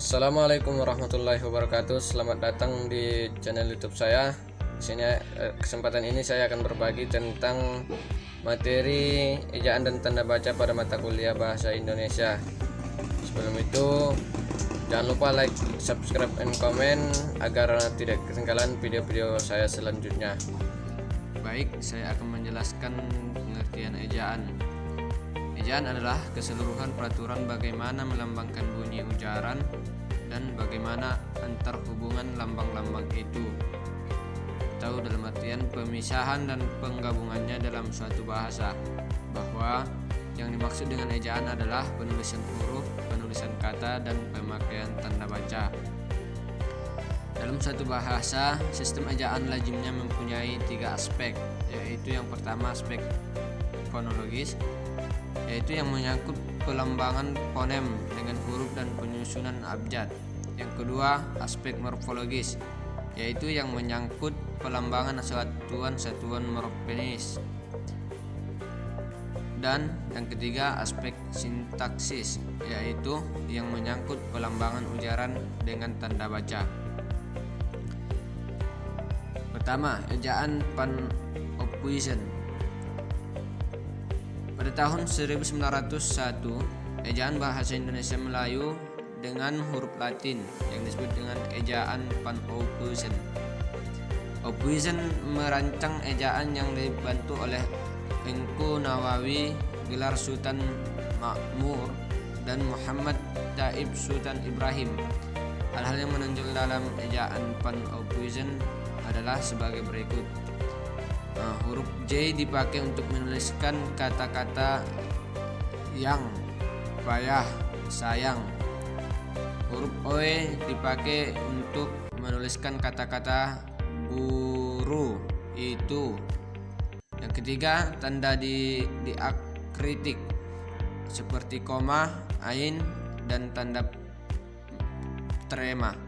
Assalamualaikum warahmatullahi wabarakatuh. Selamat datang di channel YouTube saya. Di sini kesempatan ini saya akan berbagi tentang materi ejaan dan tanda baca pada mata kuliah bahasa Indonesia. Sebelum itu, jangan lupa like, subscribe, and comment agar tidak ketinggalan video-video saya selanjutnya. Baik, saya akan menjelaskan pengertian ejaan. Ejaan adalah keseluruhan peraturan bagaimana melambangkan bunyi ujaran dan bagaimana antar hubungan lambang-lambang itu, atau dalam artian pemisahan dan penggabungannya dalam suatu bahasa, bahwa yang dimaksud dengan ejaan adalah penulisan huruf, penulisan kata, dan pemakaian tanda baca. Dalam satu bahasa, sistem ejaan lazimnya mempunyai 3 aspek, yaitu yang pertama aspek fonologis, yaitu yang menyangkut pelambangan fonem dengan huruf dan penyusunan abjad. Yang kedua, aspek morfologis, yaitu yang menyangkut pelambangan satuan-satuan morfonis. Dan yang ketiga, aspek sintaksis, yaitu yang menyangkut pelambangan ujaran dengan tanda baca. Pertama, ejaan Panoptischen. Pada tahun 1901, ejaan bahasa Indonesia Melayu dengan huruf Latin yang disebut dengan ejaan Panoptischen. Optischen merancang ejaan yang dibantu oleh Engku Nawawi, gelar Sultan Makmur, dan Muhammad Taib Sultan Ibrahim. Hal-hal yang menonjol dalam ejaan Panoptischen adalah sebagai berikut. Huruf J dipakai untuk menuliskan kata-kata yang, payah, sayang. Huruf OE dipakai untuk menuliskan kata-kata guru, itu. Yang ketiga, tanda diakritik seperti koma, ain, dan tanda trema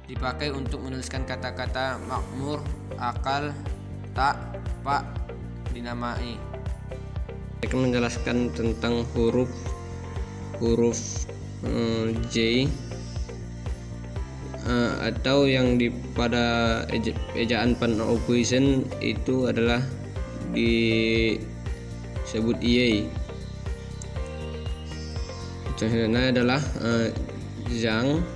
dipakai untuk menuliskan kata-kata makmur, akal, tak, pak, dinamai. Saya akan menjelaskan tentang huruf J atau yang pada ejaan Panoptischen itu adalah disebut Y. Contohnya adalah Zhang,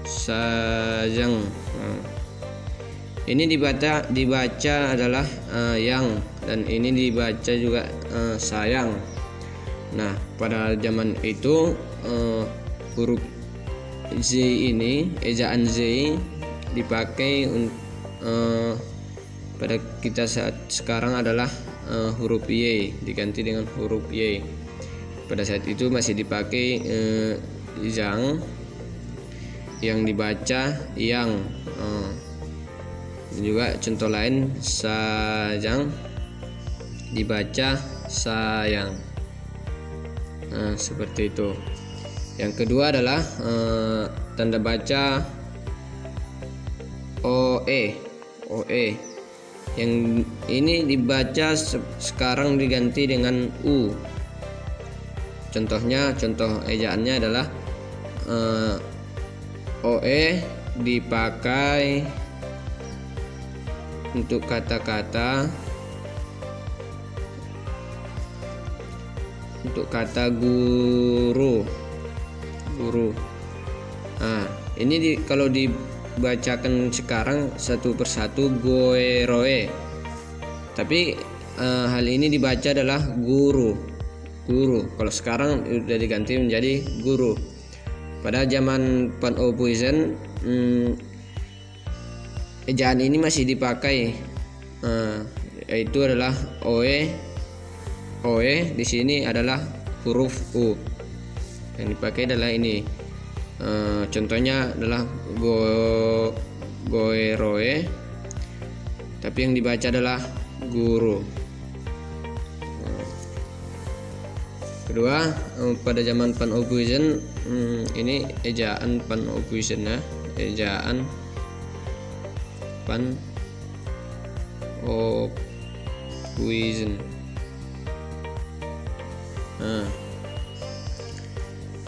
Sajang. Ini dibaca adalah yang, dan ini dibaca juga sayang. Nah, pada zaman itu huruf Z ini, ejaan Z dipakai pada kita saat sekarang adalah huruf Y diganti dengan huruf Y. Pada saat itu masih dipakai Zhang, yang dibaca yang. Juga contoh lain, Sajang dibaca sayang. Seperti itu. Yang kedua adalah tanda baca OE, yang ini dibaca sekarang diganti dengan U. Contoh ejaannya adalah OE dipakai untuk kata-kata guru. Nah, ini kalau dibacakan sekarang satu persatu goeroe, tapi hal ini dibaca adalah guru. Kalau sekarang sudah diganti menjadi guru. Pada zaman Panoptischen ejaan ini masih dipakai, yaitu adalah OE. Di sini adalah huruf U. Yang dipakai adalah ini. Contohnya adalah goeroe, tapi yang dibaca adalah guru. Kedua, pada zaman Panoptischen ini ejaan Panoptischen ya, ejaan Panoptischen.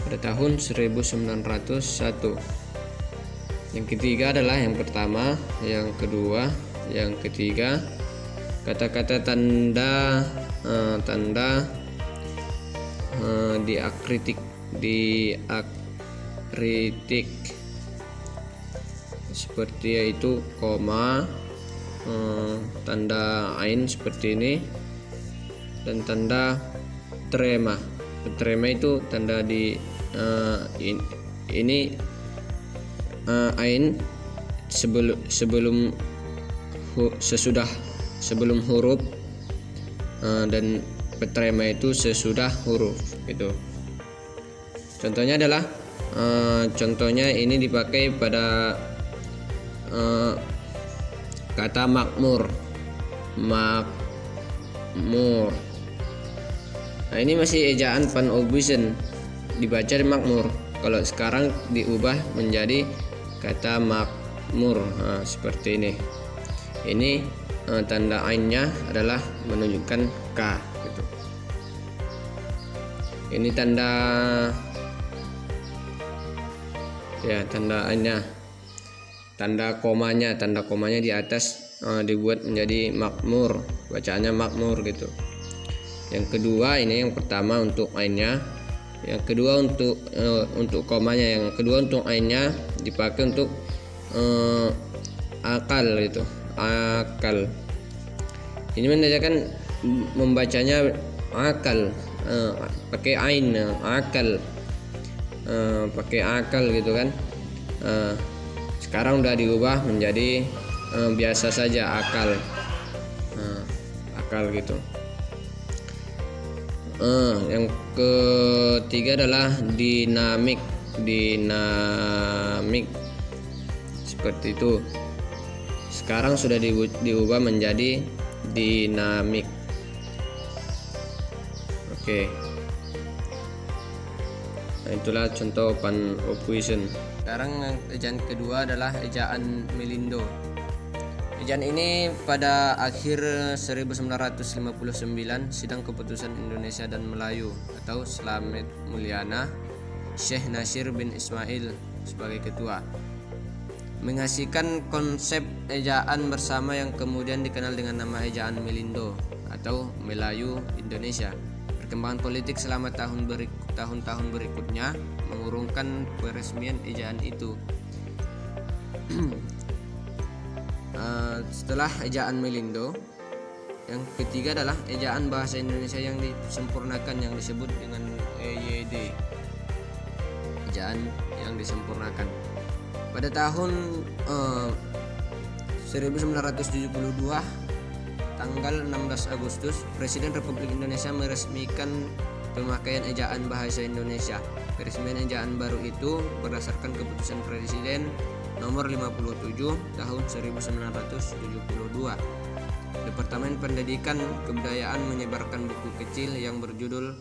pada tahun 1901. Yang ketiga adalah yang pertama, yang kedua, yang ketiga. Kata-kata tanda diakritik seperti yaitu koma, tanda ain seperti ini, dan tanda trema. Trema itu tanda di ini ain sebelum huruf, dan petrema itu sesudah huruf gitu. Contohnya adalah contohnya ini dipakai pada kata makmur. Nah, ini masih ejaan Van Obuisen, dibaca di makmur. Kalau sekarang diubah menjadi kata makmur, seperti ini. Ini tanda ainnya adalah menunjukkan K gitu. Ini tanda ainnya. Tanda komanya di atas dibuat menjadi makmur, bacaannya makmur gitu. Yang kedua, ini yang pertama untuk ainnya, yang kedua untuk komanya, yang kedua untuk ainnya dipakai untuk akal gitu. Akal ini menandakan membacanya akal, pakai ain, akal, pakai akal gitu kan. Sekarang udah diubah menjadi biasa saja akal, akal gitu. Yang ketiga adalah dinamik seperti itu. Sekarang sudah diubah menjadi dinamik. Oke. Nah, itulah contoh Van Obuisen. Sekarang ejaan kedua adalah ejaan Melindo. Ejaan ini pada akhir 1959 Sidang Keputusan Indonesia dan Melayu atau Slamet Mulyana, Syekh Nasir bin Ismail sebagai ketua, mengasihkan konsep ejaan bersama yang kemudian dikenal dengan nama ejaan Melindo atau Melayu Indonesia. Perkembangan politik selama tahun-tahun berikutnya mengurungkan peresmian ejaan itu. Setelah ejaan Melindo, yang ketiga adalah ejaan bahasa Indonesia yang disempurnakan yang disebut dengan EYD. Ejaan yang disempurnakan. Pada tahun 1972, tanggal 16 Agustus, Presiden Republik Indonesia meresmikan pemakaian ejaan bahasa Indonesia. Peresmian ejaan baru itu berdasarkan keputusan Presiden nomor 57 tahun 1972. Departemen Pendidikan Kebudayaan menyebarkan buku kecil yang berjudul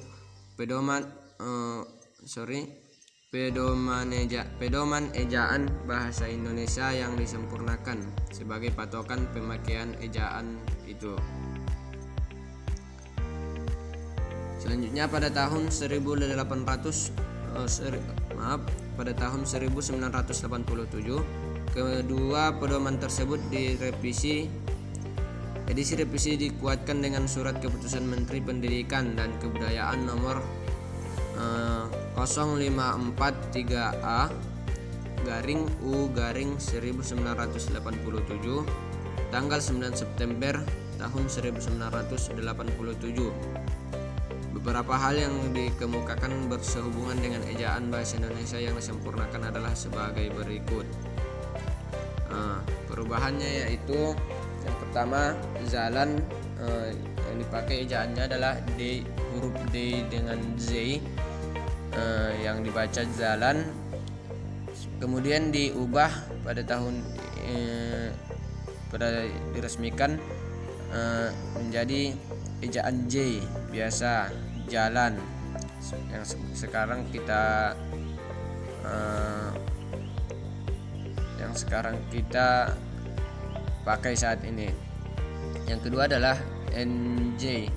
Pedoman Ejaan Bahasa Indonesia yang disempurnakan sebagai patokan pemakaian ejaan itu. Selanjutnya pada tahun 1987, kedua pedoman tersebut direvisi. Edisi revisi dikuatkan dengan surat keputusan Menteri Pendidikan dan Kebudayaan nomor 0543A /U/1987 tanggal 9 September tahun 1987. Beberapa hal yang dikemukakan bersehubungan dengan ejaan bahasa Indonesia yang disempurnakan adalah sebagai berikut. Perubahannya yaitu yang pertama, zalan yang dipakai ejaannya adalah D, huruf D dengan Z, yang dibaca zalan. Kemudian diubah pada diresmikan menjadi ejaan J, biasa, jalan, yang sekarang kita pakai saat ini. Yang kedua adalah NJ,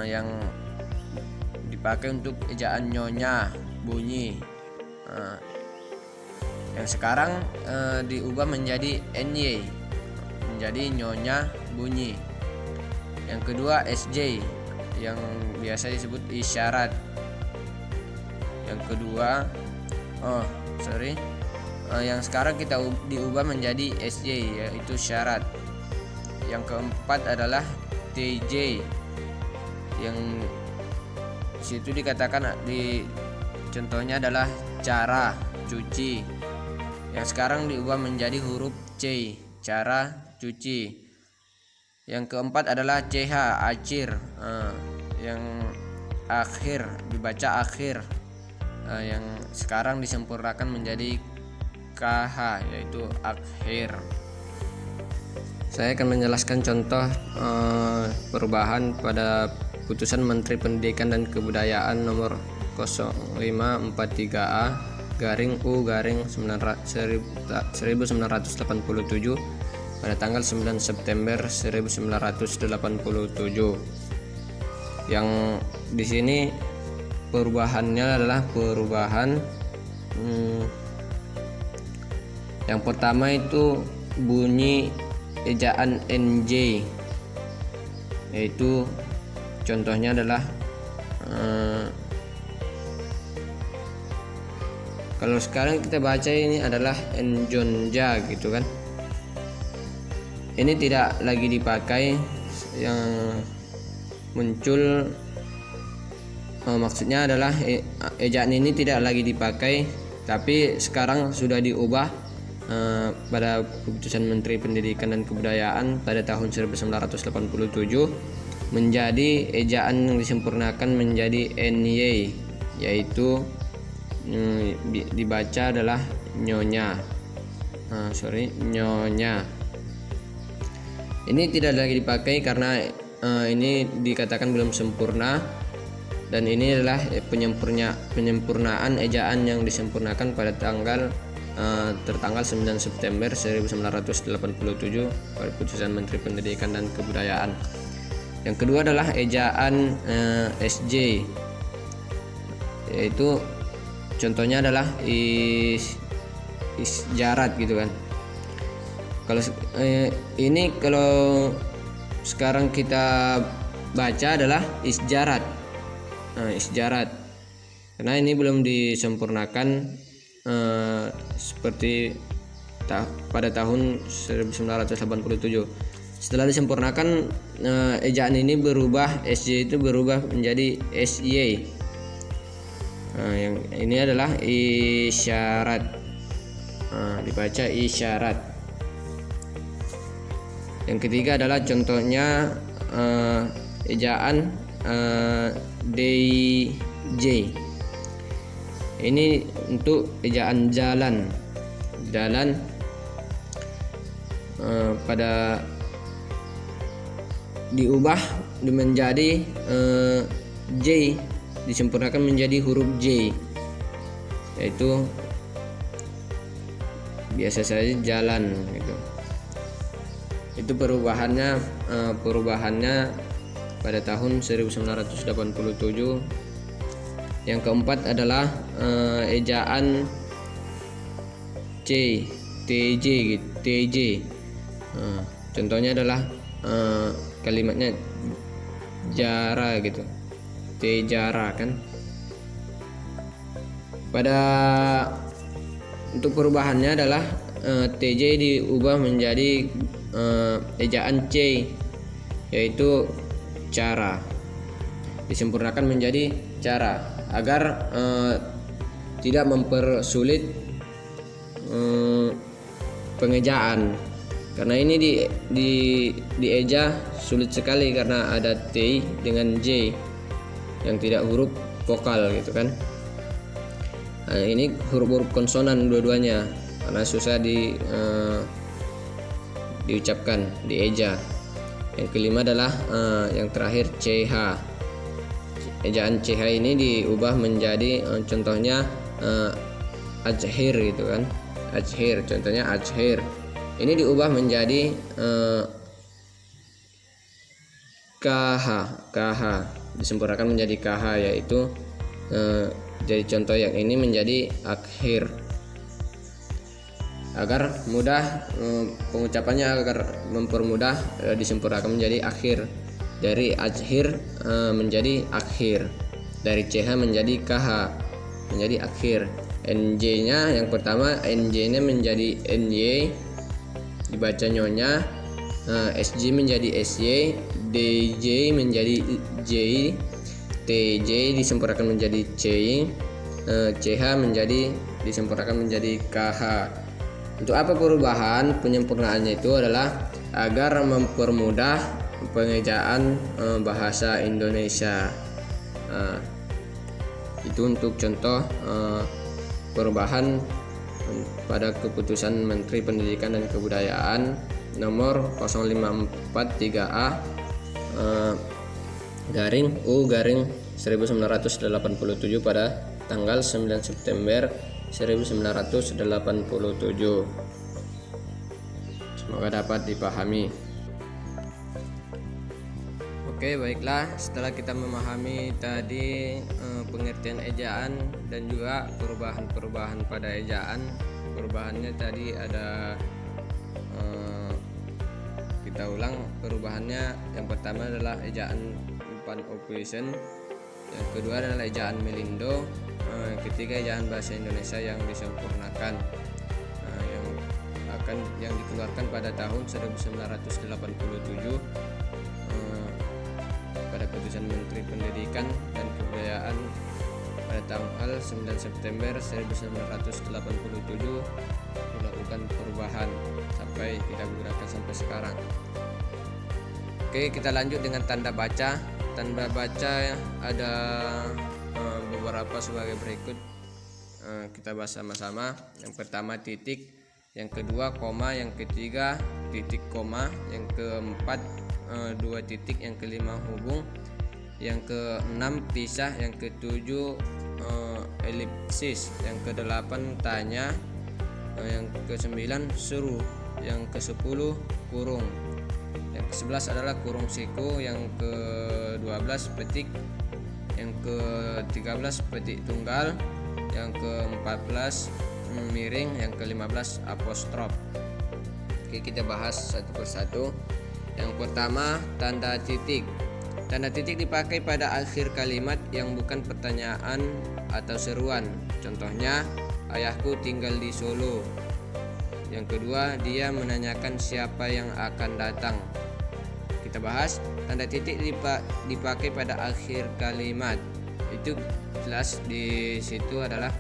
yang dipakai untuk ejaan nyonya, bunyi. Yang sekarang diubah menjadi NY, menjadi nyonya bunyi. Yang kedua SJ, yang biasa disebut isyarat. Yang kedua yang sekarang kita diubah menjadi SJ, yaitu syarat. Yang keempat adalah TJ, yang situ dikatakan contohnya adalah cara cuci. Yang sekarang diubah menjadi huruf C, cara cuci. Yang keempat adalah CH, akhir. Yang akhir dibaca akhir. Yang sekarang disempurnakan menjadi KH, yaitu akhir. Saya akan menjelaskan contoh perubahan pada Putusan Menteri Pendidikan dan Kebudayaan nomor 0543A-U-1987 pada tanggal 9 September 1987. Yang di sini perubahannya adalah perubahan yang pertama itu bunyi ejaan NJ, yaitu contohnya adalah kalau sekarang kita baca ini adalah Njonja gitu kan. Ini tidak lagi dipakai, yang muncul maksudnya adalah ejaan ini tidak lagi dipakai, tapi sekarang sudah diubah pada Keputusan Menteri Pendidikan dan Kebudayaan pada tahun 1987 menjadi ejaan yang disempurnakan menjadi NY, yaitu dibaca adalah nyonya. Nyonya. Ini tidak lagi dipakai karena ini dikatakan belum sempurna, dan ini adalah penyempurnaan ejaan yang disempurnakan pada tertanggal 9 September 1987 pada Putusan Menteri Pendidikan dan Kebudayaan. Yang kedua adalah ejaan SJ, yaitu contohnya adalah isjarat gitu kan. Kalau ini kalau sekarang kita baca adalah isjarat. Isjarat, karena ini belum disempurnakan seperti pada tahun 1987. Setelah disempurnakan, ejaan ini berubah, SJ itu berubah menjadi SY. Yang ini adalah isyarat, dibaca isyarat. Yang ketiga adalah contohnya ejaan DJ. Ini untuk ejaan jalan. Pada diubah menjadi J, disempurnakan menjadi huruf J, yaitu biasa saja jalan gitu. Itu perubahannya pada tahun 1987. Yang keempat adalah ejaan TJ. Contohnya adalah kalimatnya jara gitu, tejara kan. Untuk perubahannya adalah TJ diubah menjadi ejaan C, yaitu cara, disempurnakan menjadi cara agar tidak mempersulit pengejaan, karena ini dieja sulit sekali karena ada T dengan J yang tidak huruf vokal gitu kan. Ini huruf-huruf konsonan dua-duanya, karena susah diucapkan, dieja. Yang kelima adalah yang terakhir CH. Ejaan CH ini diubah menjadi contohnya ajhir gitu kan. Ajhir, contohnya ajhir. Ini diubah menjadi KH, disempurnakan menjadi KH, yaitu Jadi contoh yang ini menjadi akhir. Agar mudah pengucapannya, agar mempermudah disempurnakan menjadi akhir. Dari akhir menjadi akhir. Dari CH menjadi KH menjadi akhir. NJ-nya yang pertama, NJ-nya menjadi NY dibaca nyonya, SJ menjadi SY, DJ menjadi J, TJ disempurnakan menjadi C, CH menjadi disempurnakan menjadi KH. Untuk apa perubahan penyempurnaannya itu adalah agar mempermudah pengejaan bahasa Indonesia. Itu untuk contoh perubahan pada keputusan Menteri Pendidikan dan Kebudayaan nomor 0543A garing U garing 1987 pada tanggal 9 September 1987. Semoga dapat dipahami. Oke, baiklah, setelah kita memahami tadi pengertian ejaan dan juga perubahan-perubahan pada ejaan. Perubahannya tadi ada, kita ulang perubahannya. Yang pertama adalah ejaan umpan operation, yang kedua adalah ejaan melindo, yang ketiga ejaan bahasa Indonesia yang disempurnakan, yang dikeluarkan pada tahun 1987 pada keputusan Menteri Pendidikan dan Kebudayaan pada tanggal 9 September 1987 dilakukan perubahan sampai tidak digunakan sampai sekarang. Oke, kita lanjut dengan tanda baca. Tanda baca ada beberapa sebagai berikut. Kita bahas sama-sama. Yang pertama titik, yang kedua koma, yang ketiga titik koma, yang keempat dua titik, yang kelima hubung, yang keenam pisah, yang ketujuh elipsis, yang kedelapan tanya, yang kesembilan seru, yang kesepuluh kurung, yang ke-11 adalah kurung siku, yang ke-12 petik, yang ke-13 petik tunggal, yang ke-14 miring, yang ke-15 apostrof. Oke, kita bahas satu persatu. Yang pertama, tanda titik. Tanda titik dipakai pada akhir kalimat yang bukan pertanyaan atau seruan. Contohnya, ayahku tinggal di Solo. Yang kedua, dia menanyakan siapa yang akan datang. Kita bahas, tanda titik dipakai pada akhir kalimat. Itu jelas di situ adalah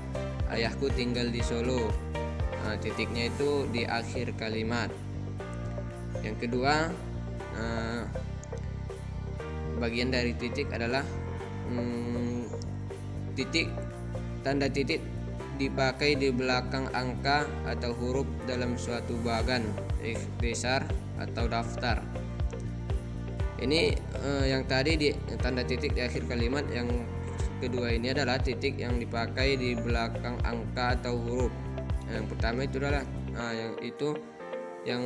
ayahku tinggal di Solo. Titiknya itu di akhir kalimat. Yang kedua, bagian dari titik adalah titik. Tanda titik dipakai di belakang angka atau huruf dalam suatu bagan, ikhtisar atau daftar. Ini yang tadi di tanda titik di akhir kalimat. Yang kedua ini adalah titik yang dipakai di belakang angka atau huruf. Yang pertama itu adalah yang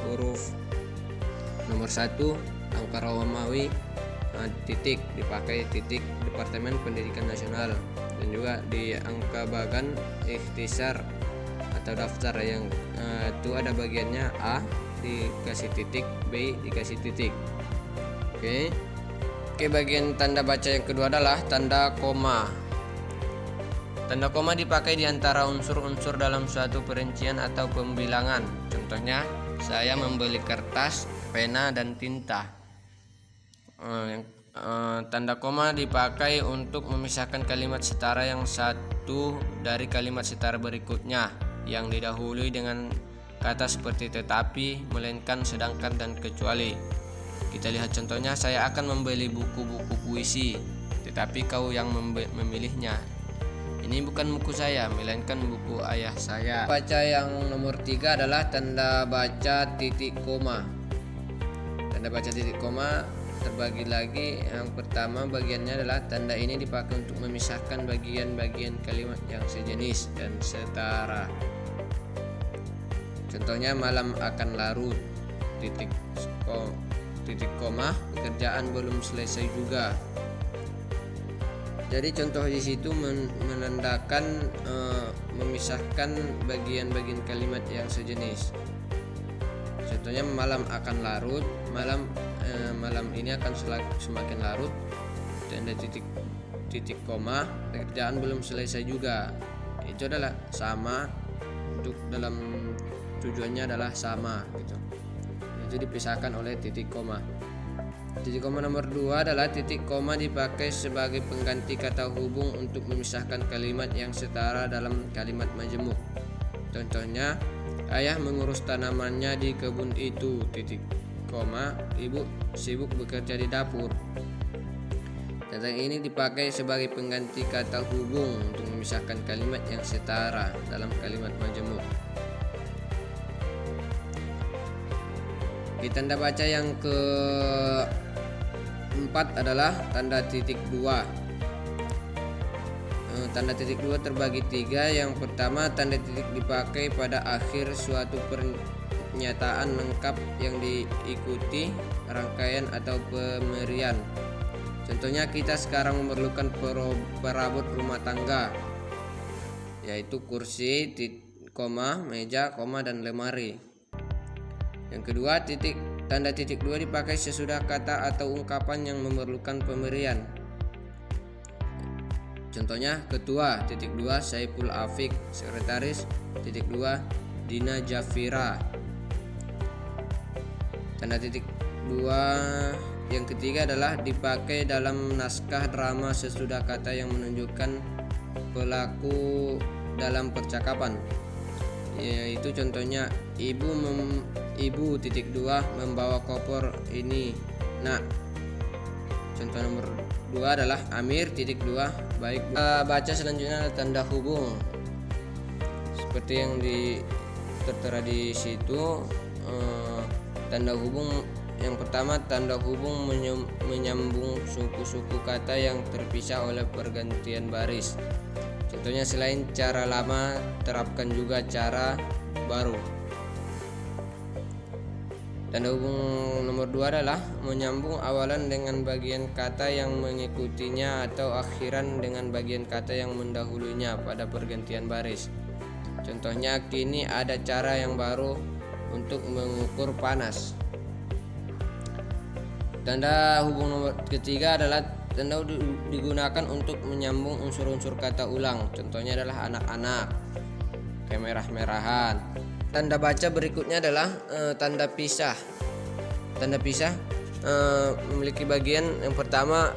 huruf nomor 1 angka Romawi, titik dipakai titik Departemen Pendidikan Nasional. Dan juga di angka bagan ikhtisar atau daftar yang itu ada bagiannya A dikasih titik, B dikasih titik. Oke, bagian tanda baca yang kedua adalah tanda koma. Tanda koma dipakai di antara unsur-unsur dalam suatu perincian atau pembilangan. Contohnya, saya membeli kertas, pena, dan tinta. Tanda koma dipakai untuk memisahkan kalimat setara yang satu dari kalimat setara berikutnya yang didahului dengan kata seperti tetapi, melainkan, sedangkan, dan kecuali. Kita lihat contohnya, saya akan membeli buku-buku puisi, tetapi kau yang memilihnya. Ini bukan buku saya, melainkan buku ayah saya. Baca yang nomor 3 adalah tanda baca titik koma. Tanda baca titik koma terbagi lagi. Yang pertama bagiannya adalah tanda ini dipakai untuk memisahkan bagian-bagian kalimat yang sejenis dan setara. Contohnya, malam akan larut, titik koma, pekerjaan belum selesai juga. Jadi contoh di situ menandakan memisahkan bagian-bagian kalimat yang sejenis. Contohnya malam akan larut, malam ini akan semakin larut, tanda titik koma, pekerjaan belum selesai juga. Itu adalah sama, untuk dalam tujuannya adalah sama gitu. Itu dipisahkan oleh titik koma. Titik koma nomor 2 adalah titik koma dipakai sebagai pengganti kata hubung untuk memisahkan kalimat yang setara dalam kalimat majemuk. Contohnya, ayah mengurus tanamannya di kebun itu, titik koma, ibu sibuk bekerja di dapur. Kata ini dipakai sebagai pengganti kata hubung untuk memisahkan kalimat yang setara dalam kalimat majemuk. Di tanda baca yang keempat adalah tanda titik 2. Tanda titik 2 terbagi 3. Yang pertama, tanda titik dipakai pada akhir suatu pernyataan lengkap yang diikuti rangkaian atau pemberian. Contohnya, kita sekarang memerlukan perabot rumah tangga, yaitu kursi, meja, dan lemari. Yang kedua, tanda titik 2 dipakai sesudah kata atau ungkapan yang memerlukan pemberian. Contohnya, ketua, titik 2, Saiful Afik, sekretaris, titik 2, Dina Jafira. Tanda titik 2 yang ketiga adalah dipakai dalam naskah drama sesudah kata yang menunjukkan pelaku dalam percakapan, yaitu contohnya ibu titik 2 membawa koper ini nak. Contoh nomor 2 adalah Amir titik 2 baik. Baca selanjutnya adalah tanda hubung seperti yang tertera di situ. Tanda hubung yang pertama, tanda hubung menyambung suku-suku kata yang terpisah oleh pergantian baris. Contohnya, selain cara lama, terapkan juga cara baru. Tanda hubung nomor 2 adalah menyambung awalan dengan bagian kata yang mengikutinya atau akhiran dengan bagian kata yang mendahulunya pada pergantian baris. Contohnya, kini ada cara yang baru untuk mengukur panas. Tanda hubung nomor ketiga adalah tanda digunakan untuk menyambung unsur-unsur kata ulang. Contohnya adalah anak-anak, kemerah-merahan. Tanda baca berikutnya adalah tanda pisah. Tanda pisah memiliki bagian yang pertama.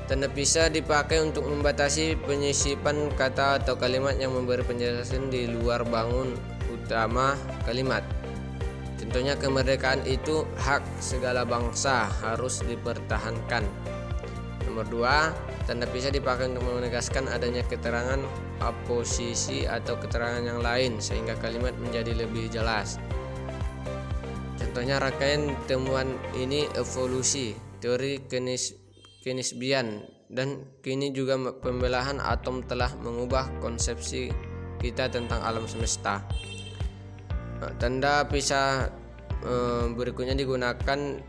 Tanda pisah dipakai untuk membatasi penyisipan kata atau kalimat yang memberi penjelasan di luar bangun utama kalimat. Contohnya, kemerdekaan itu hak segala bangsa, harus dipertahankan. Nomor 2, tanda pisah dipakai untuk menegaskan adanya keterangan oposisi atau keterangan yang lain sehingga kalimat menjadi lebih jelas. Contohnya, rangkaian temuan ini evolusi, teori kenisbian, dan kini juga pembelahan atom telah mengubah konsepsi kita tentang alam semesta. Tanda pisah berikutnya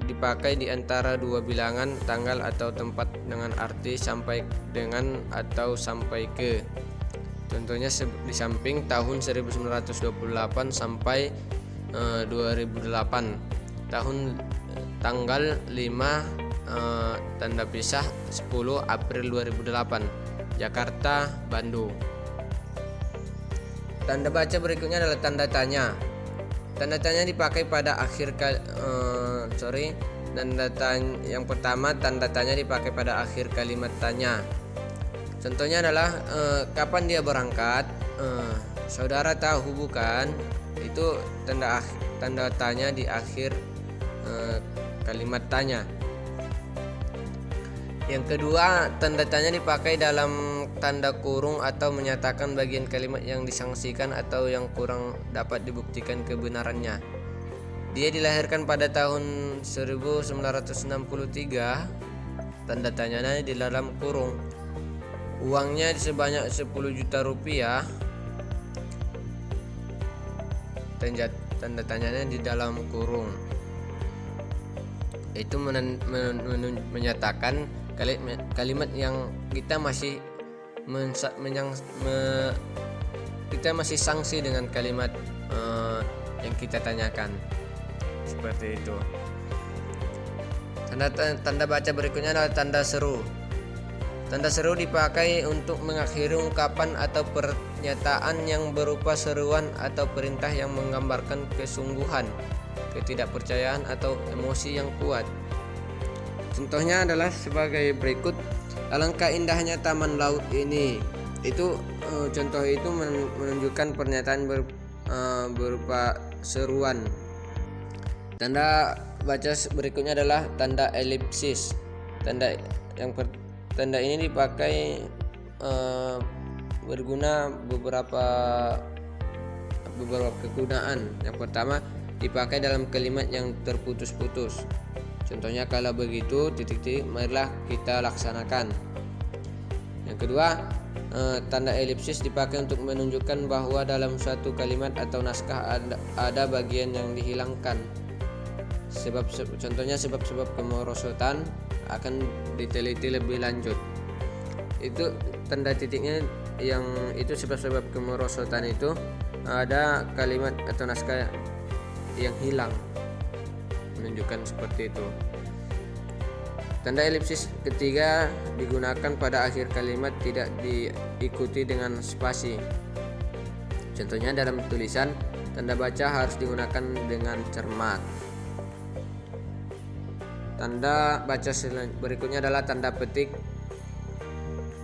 dipakai di antara dua bilangan, tanggal atau tempat dengan arti sampai dengan atau sampai ke. Contohnya, di samping tahun 1928 sampai 2008, tanggal 5, tanda pisah 10 April 2008, Jakarta, Bandung. Tanda baca berikutnya adalah tanda tanya. Tanda tanya dipakai pada yang pertama, tanda tanya dipakai pada akhir kalimat tanya. Contohnya adalah kapan dia berangkat? Saudara tahu bukan? Itu tanda tanya di akhir kalimat tanya. Yang kedua, tanda tanya dipakai dalam tanda kurung atau menyatakan bagian kalimat yang disangsikan atau yang kurang dapat dibuktikan kebenarannya. Dia dilahirkan pada tahun 1963. Tanda tanyanya di dalam kurung. Uangnya sebanyak 10 juta rupiah. Tanda tanyanya di dalam kurung. Itu menyatakan kalimat yang kita masih kita masih sanksi dengan kalimat yang kita tanyakan, seperti itu. Tanda baca berikutnya adalah tanda seru. Tanda seru dipakai untuk mengakhiri ungkapan atau pernyataan yang berupa seruan atau perintah yang menggambarkan kesungguhan, ketidakpercayaan atau emosi yang kuat. Contohnya adalah sebagai berikut. Alangkah indahnya taman laut ini. Itu contoh itu menunjukkan pernyataan berupa seruan. Tanda baca berikutnya adalah tanda elipsis. Tanda ini dipakai berguna beberapa kegunaan. Yang pertama, dipakai dalam kalimat yang terputus-putus. Contohnya, kalau begitu titik-titik marilah kita laksanakan. Yang kedua, tanda elipsis dipakai untuk menunjukkan bahwa dalam suatu kalimat atau naskah ada bagian yang dihilangkan. Contohnya sebab-sebab kemerosotan akan diteliti lebih lanjut. Itu tanda titiknya, yang itu sebab-sebab kemerosotan itu ada kalimat atau naskah yang hilang, menunjukkan seperti itu. Tanda elipsis ketiga digunakan pada akhir kalimat, tidak diikuti dengan spasi. Contohnya dalam tulisan, tanda baca harus digunakan dengan cermat. Tanda baca berikutnya adalah tanda petik.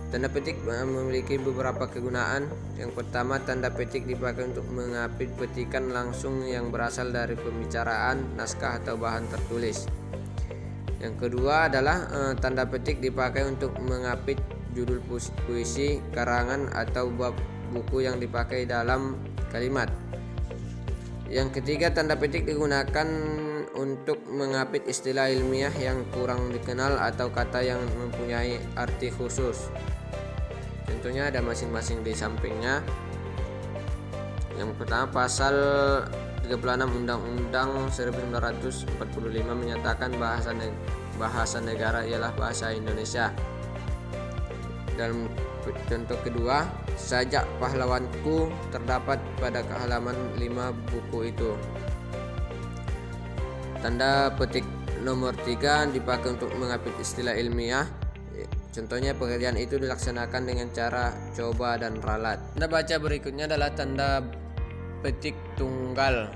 Tanda petik memiliki beberapa kegunaan. Yang pertama, tanda petik dipakai untuk mengapit petikan langsung yang berasal dari pembicaraan, naskah atau bahan tertulis. Yang kedua adalah tanda petik dipakai untuk mengapit judul puisi, karangan atau bab buku yang dipakai dalam kalimat. Yang ketiga, tanda petik digunakan untuk mengapit istilah ilmiah yang kurang dikenal atau kata yang mempunyai arti khusus. Contohnya ada masing-masing di sampingnya. Yang pertama, pasal 36 Undang-Undang 1945 menyatakan bahasa negara ialah bahasa Indonesia. Dalam contoh kedua, sajak pahlawanku terdapat pada halaman 5 buku itu. Tanda petik nomor 3 dipakai untuk mengapit istilah ilmiah. Contohnya, pekerjaan itu dilaksanakan dengan cara coba dan ralat. Tanda baca berikutnya adalah tanda petik tunggal.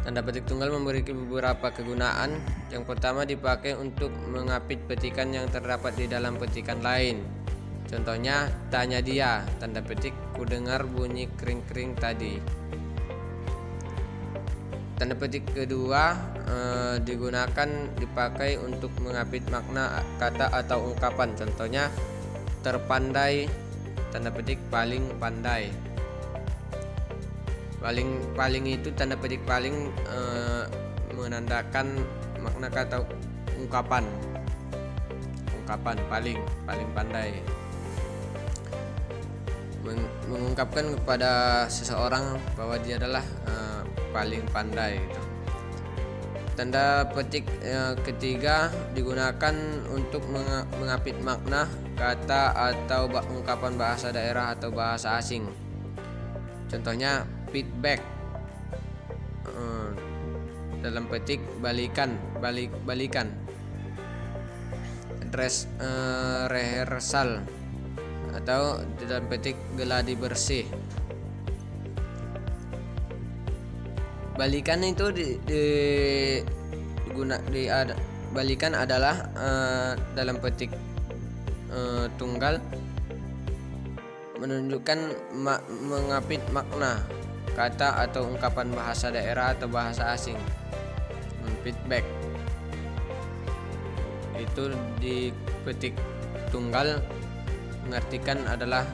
Tanda petik tunggal memiliki beberapa kegunaan. Yang pertama, dipakai untuk mengapit petikan yang terdapat di dalam petikan lain. Contohnya, tanya dia, tanda petik, ku dengar bunyi kering-kering tadi. Tanda petik kedua dipakai untuk mengapit makna kata atau ungkapan. Contohnya, terpandai, tanda petik, paling pandai. Paling itu tanda petik paling menandakan makna kata ungkapan paling pandai, mengungkapkan kepada seseorang bahwa dia adalah paling pandai gitu. Tanda petik ketiga digunakan untuk mengapit makna kata atau ungkapan bahasa daerah atau bahasa asing. Contohnya, feedback, dalam petik balikan, rehearsal, atau dalam petik geladi bersih. Balikan itu balikan adalah dalam petik tunggal menunjukkan mengapit makna kata atau ungkapan bahasa daerah atau bahasa asing. Feedback itu di petik tunggal mengartikan adalah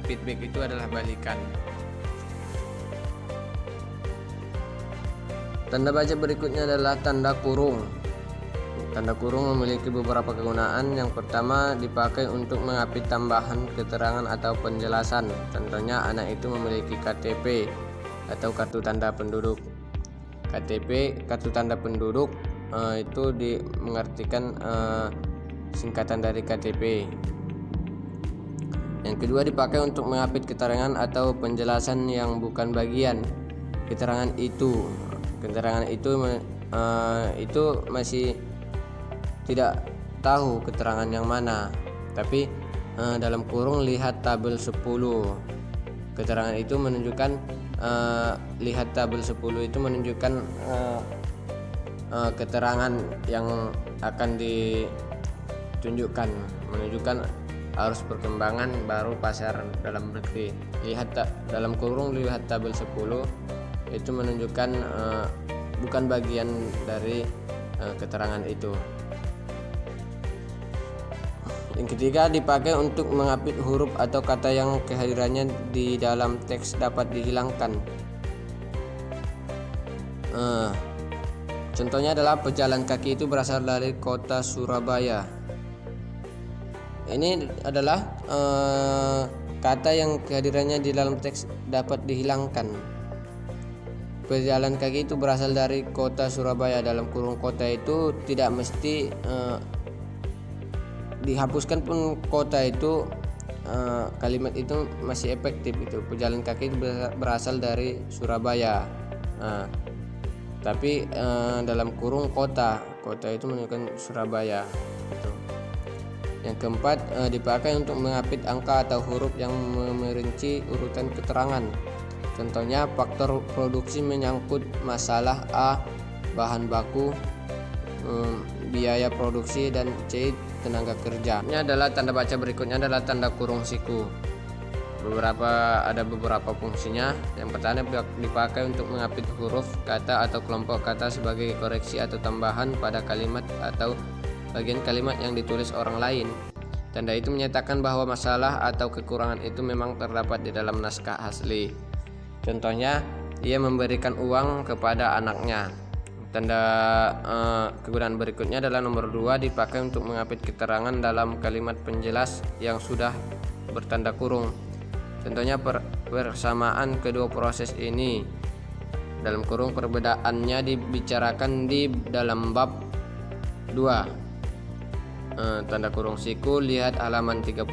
feedback itu adalah balikan. Tanda baca berikutnya adalah tanda kurung. Tanda kurung memiliki beberapa kegunaan. Yang pertama, dipakai untuk mengapit tambahan keterangan atau penjelasan. Contohnya, anak itu memiliki KTP atau kartu tanda penduduk. KTP, kartu tanda penduduk, itu mengartikan singkatan dari KTP. Yang kedua, dipakai untuk mengapit keterangan atau penjelasan yang bukan bagian keterangan itu. Keterangan itu masih tidak tahu keterangan yang mana, tapi dalam kurung lihat tabel 10. Keterangan itu menunjukkan lihat tabel 10 itu menunjukkan keterangan yang akan ditunjukkan, menunjukkan arus perkembangan baru pasar dalam negeri. Dalam kurung lihat tabel 10 itu menunjukkan bukan bagian dari keterangan itu. Yang ketiga, dipakai untuk mengapit huruf atau kata yang kehadirannya di dalam teks dapat dihilangkan. Contohnya adalah pejalan kaki itu berasal dari kota Surabaya. Ini adalah kata yang kehadirannya di dalam teks dapat dihilangkan. Pejalan kaki itu berasal dari kota Surabaya. Dalam kurung kota itu tidak mesti dihapuskan pun kota itu, kalimat itu masih efektif. Itu pejalan kaki itu berasal dari Surabaya. Tapi dalam kurung kota itu menunjukkan Surabaya. Gitu. Yang keempat, dipakai untuk mengapit angka atau huruf yang merinci urutan keterangan. Contohnya, faktor produksi menyangkut masalah A, bahan baku, biaya produksi, dan C, tenaga kerja. Ini adalah tanda baca berikutnya adalah tanda kurung siku. Ada beberapa fungsinya. Yang pertama, dipakai untuk mengapit huruf, kata atau kelompok kata sebagai koreksi atau tambahan pada kalimat atau bagian kalimat yang ditulis orang lain. Tanda itu menyatakan bahwa masalah atau kekurangan itu memang terdapat di dalam naskah asli. Contohnya, ia memberikan uang kepada anaknya. Tanda kegunaan berikutnya adalah nomor 2, dipakai untuk mengapit keterangan dalam kalimat penjelas yang sudah bertanda kurung. Contohnya, persamaan kedua proses ini dalam kurung perbedaannya dibicarakan di dalam bab 2. Tanda kurung siku, lihat halaman 35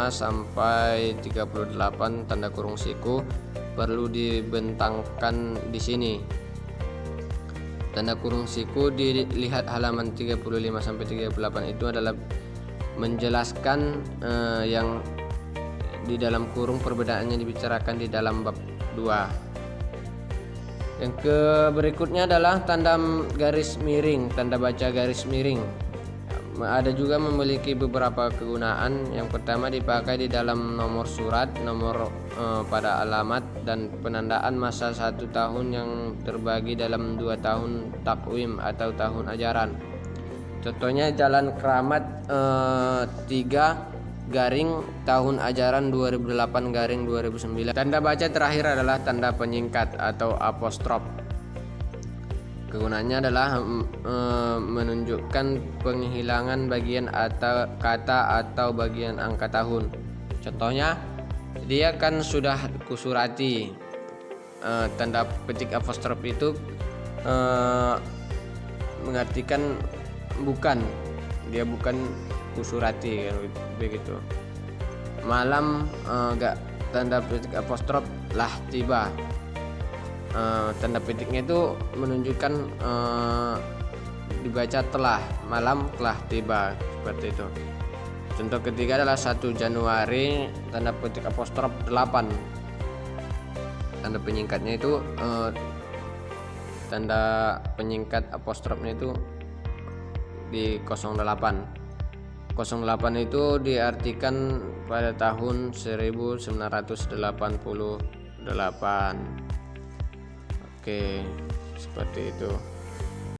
sampai 38. Tanda kurung siku perlu dibentangkan di sini. Tanda kurung siku dilihat halaman 35 sampai 38 itu adalah menjelaskan yang di dalam kurung perbedaannya dibicarakan di dalam bab 2. Yang berikutnya adalah tanda garis miring, tanda baca garis miring. Ada juga memiliki beberapa kegunaan. Yang pertama, dipakai di dalam nomor surat, nomor pada alamat, dan penandaan masa 1 tahun yang terbagi dalam 2 tahun takwim atau tahun ajaran. Contohnya, Jalan Keramat 3 garing tahun ajaran 2008 garing 2009. Tanda baca terakhir adalah tanda penyingkat atau apostrof. Kegunaannya adalah menunjukkan penghilangan bagian atau kata atau bagian angka tahun. Contohnya, dia kan sudah kusurati. Tanda petik apostrof itu mengartikan bukan, dia bukan kusurati, begitu. Malam, tanda petik apostrof lah tiba. Tanda petiknya itu menunjukkan dibaca telah, malam telah tiba, seperti itu. Contoh ketiga adalah 1 Januari, tanda petik apostrof 8. Tanda penyingkatnya itu tanda penyingkat apostrofnya itu di 08. 08 itu diartikan pada tahun 1988. Oke, seperti itu.